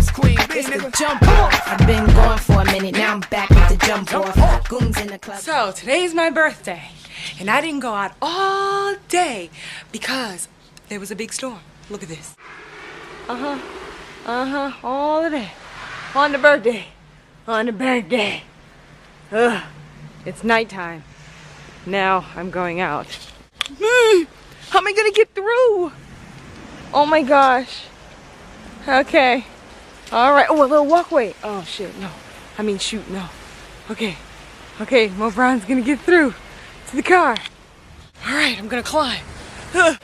Miss Queen B, it's the jump off. I've been going for a minute, now I'm back with the jump off. Goons in the club. So today's my birthday, and I didn't go out all day because there was a big storm. Look at this. All of that. On the birthday. Ugh, it's nighttime. Now I'm going out. How am I gonna get through? Oh my gosh. Okay. All right. Oh, a little walkway. Oh shit, no. I mean shoot, no. Okay. Okay, Mo Brown's gonna get through to the car. All right, I'm gonna climb. Ew.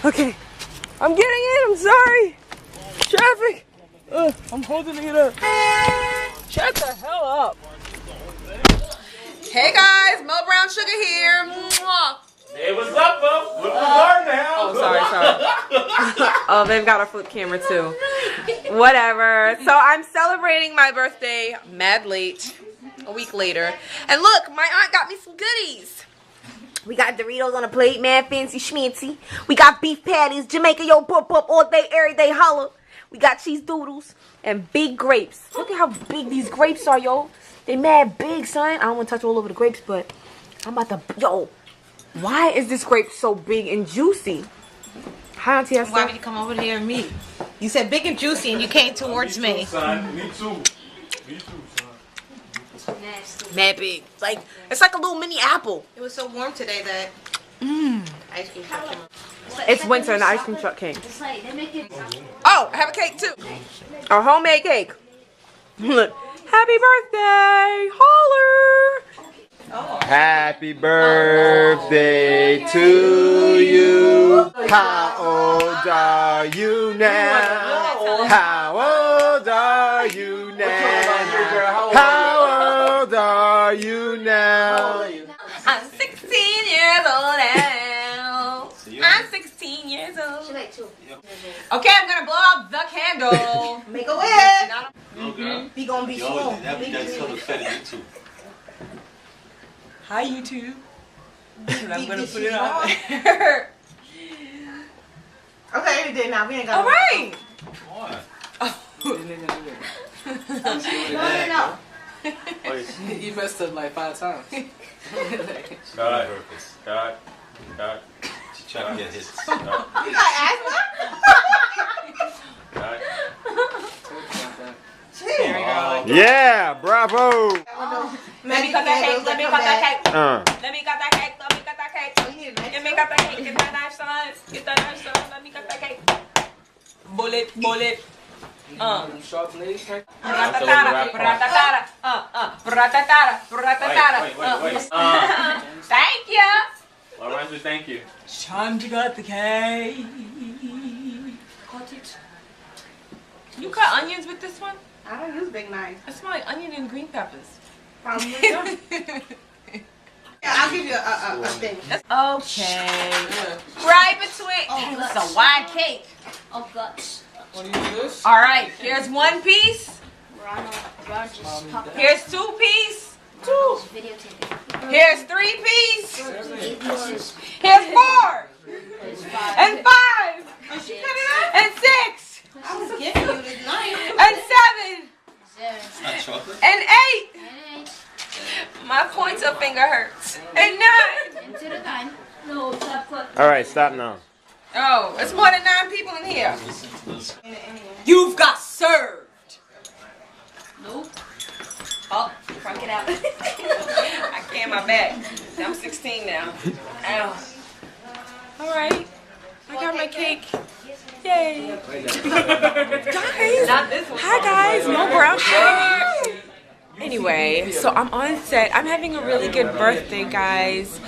Okay, I'm getting in, I'm sorry. Traffic. I'm holding it up. Shut the hell up. Hey guys, Mo Brown Sugar here. Mwah. Hey, what's up, Mo? Look at the garden now. Oh, sorry. Oh, they've got a flip camera too. Whatever. So I'm celebrating my birthday mad late, a week later. And look, my aunt got me some goodies. We got Doritos on a plate, mad fancy schmancy. We got beef patties, Jamaica, yo, pop, all day, every day, holla. We got cheese doodles and big grapes. Look at how big these grapes are, yo. They mad big, son. I don't want to touch all over the grapes, but I'm about to, yo. Why is this grape so big and juicy? Hi, Auntie Esther. Why would you come over here and me? You said big and juicy and you came towards me. Me too, son. Me too, son. Mad big. It's like a little mini apple. It was so warm today that ice cream truck came up. It's winter and the ice cream truck came. Oh, I have a cake too. A homemade cake. Look. Happy birthday! Holler! Happy birthday to you. How old are you now? How old are you now? How old are you now? I'm 16 years old now. I'm 16 years old. Okay, I'm gonna blow out the candle. Make a wish. Be gonna be strong. Hi, YouTube. I'm gonna put it on there. Okay, we did now. We ain't got All right. No. You messed up like 5 times. God. She trying to get his. You got asthma? God. Yeah, bravo. Let me cut that cake. Let me cut that cake. Let me cut that cake. Let me cut that cake. Let me cut that cake. Get that knife, son. Get that knife, son. Let me cut that cake. Bullet. Sharp blade. Wait. Thank you. What rhymes with thank you? Time to cut the cake. Cut it. You cut onions with this one? I don't use big knives. It smells like onion and green peppers. Probably don't. Yeah, I'll give you a thing. Okay. Right between. It's a wide cake. Oh, guts. Want to use this? All right. Here's one piece. Here's 2 pieces. 2. Here's 3 pieces. Here's 4. And 5. Oh, she cut it up? And 6. I was giving you this knife. And 7. It's not chocolate. And 8. My pointer finger hurts. And 9. All right, stop now. Oh, it's more than 9 people in here. You've got served. Nope. Oh, crank it out. I can't my back. I'm 16 now. Ow. All right. I got my cake. Yay. Guys. Not this one. Hi guys. Mo Brown Show. Anyway, so I'm on set. I'm having a really good birthday, guys.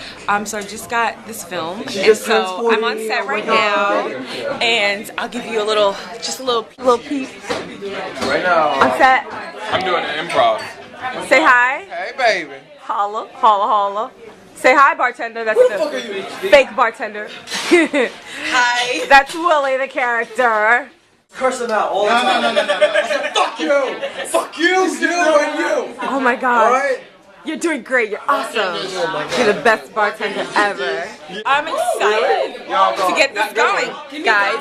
So I just got this film, and so I'm on set right now, and I'll give you a little peep. Right now. On set. I'm doing an improv. Say hi. Hey, baby. Holla, holla, holla. Say hi, bartender. That's the fake bartender. Hi. That's Willie, the character. Curse him out all the time. No. I said, fuck you! Fuck you, and you! Oh my god. Alright? You're doing great. You're awesome. You're the best bartender ever. I'm excited to get this going, guys.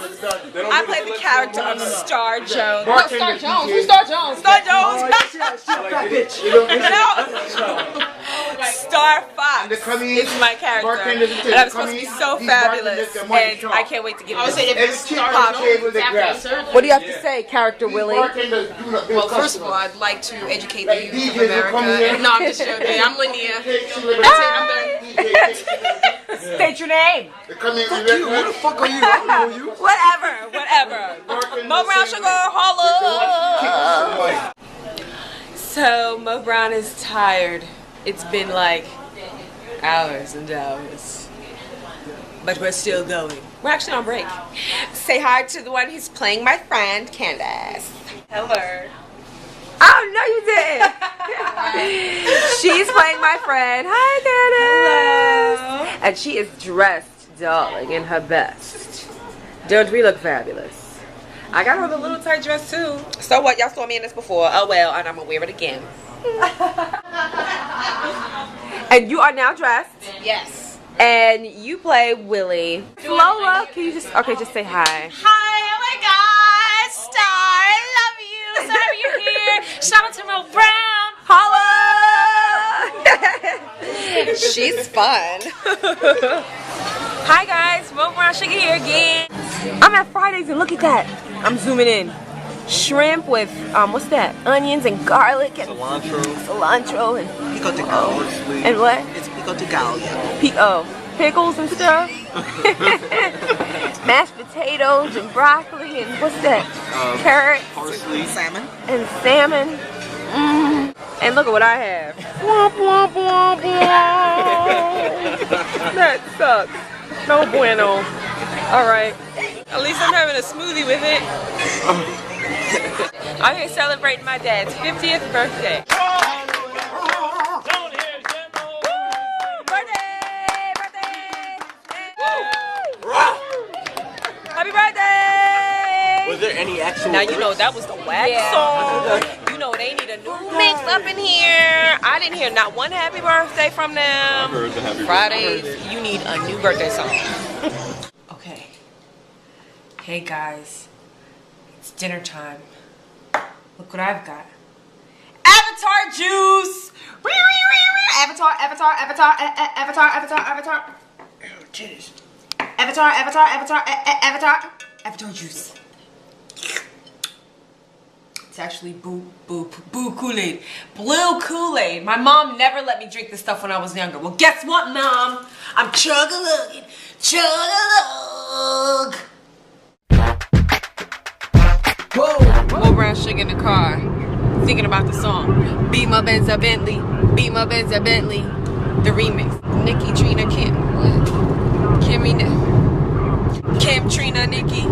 I play the character of Star Jones. No, Star Jones. Who's Star Jones? Star Jones. Star Fox is my character, and I'm supposed to be so fabulous, and I can't wait to get this. What do you have to say, character Willie? Well, first of all, I'd like to educate the youth of America. No, I'm just joking. I'm Linnea. State your name. Who the fuck are you? I don't know you. Whatever. Mo Brown Sugar, holla. So Mo Brown is tired. It's been like hours and hours, but we're still going. We're actually on break. Say hi to the one who's playing my friend, Candace. Hello. Oh, no you didn't. She's playing my friend. Hi, Candace. Hello. And she is dressed, darling, in her best. Don't we look fabulous? I got on a little tight dress too. So what? Y'all saw me in this before. Oh well, and I'm gonna wear it again. And you are now dressed. Yes. And you play Willie. Lola, can you just say hi? Hi, oh my God, Star, I love you. Sorry you're here. Shout out to Mo Brown. Holla! She's fun. Hi guys, Mo Brown Sugar here again. I'm at Fridays and look at that. I'm zooming in. Shrimp with what's that? Onions and garlic and cilantro and Pico de gallo. and what? It's pico de gallo. Pickles and stuff. Mashed potatoes and broccoli and what's that? Carrots, Parsley, salmon. and salmon. And look at what I have. Womp, womp, womp, womp. That sucks. No bueno. Alright. At least I'm having a smoothie with it. I'm here celebrating my dad's 50th birthday. Happy birthday! Was there any actual? Now you know that was the wax song. You know they need a new mix up in here. I didn't hear not one happy birthday from them. heard the happy Fridays, you need a new birthday song. Okay. Hey guys, it's dinner time. Look what I've got. Avatar juice! Avatar. Avatar juice. It's actually boo Kool-Aid. Blue Kool-Aid. My mom never let me drink this stuff when I was younger. Well, guess what, Mom? I'm chug-a-lugging. Chug-a-lug. Mo Brown Sugar in the car, thinking about the song. Be my Benz a Bentley. Be my Benz a Bentley. The remix. Nikki, Trina, Kim. Kim, Trina, Nikki.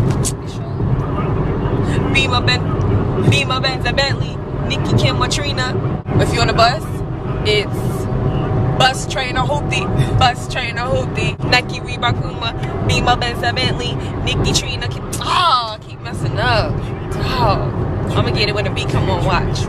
Be my Benz a Bentley. Nikki, Kim, or Trina. If you're on a bus, it's bus, train, or hoopty. Bus, train, or hoopty. Nike, Reebok, Puma. Be my Benz a Bentley. Nikki, Trina, Kim. Oh, I keep messing up. Oh, I'm gonna get it when the beat come on, watch.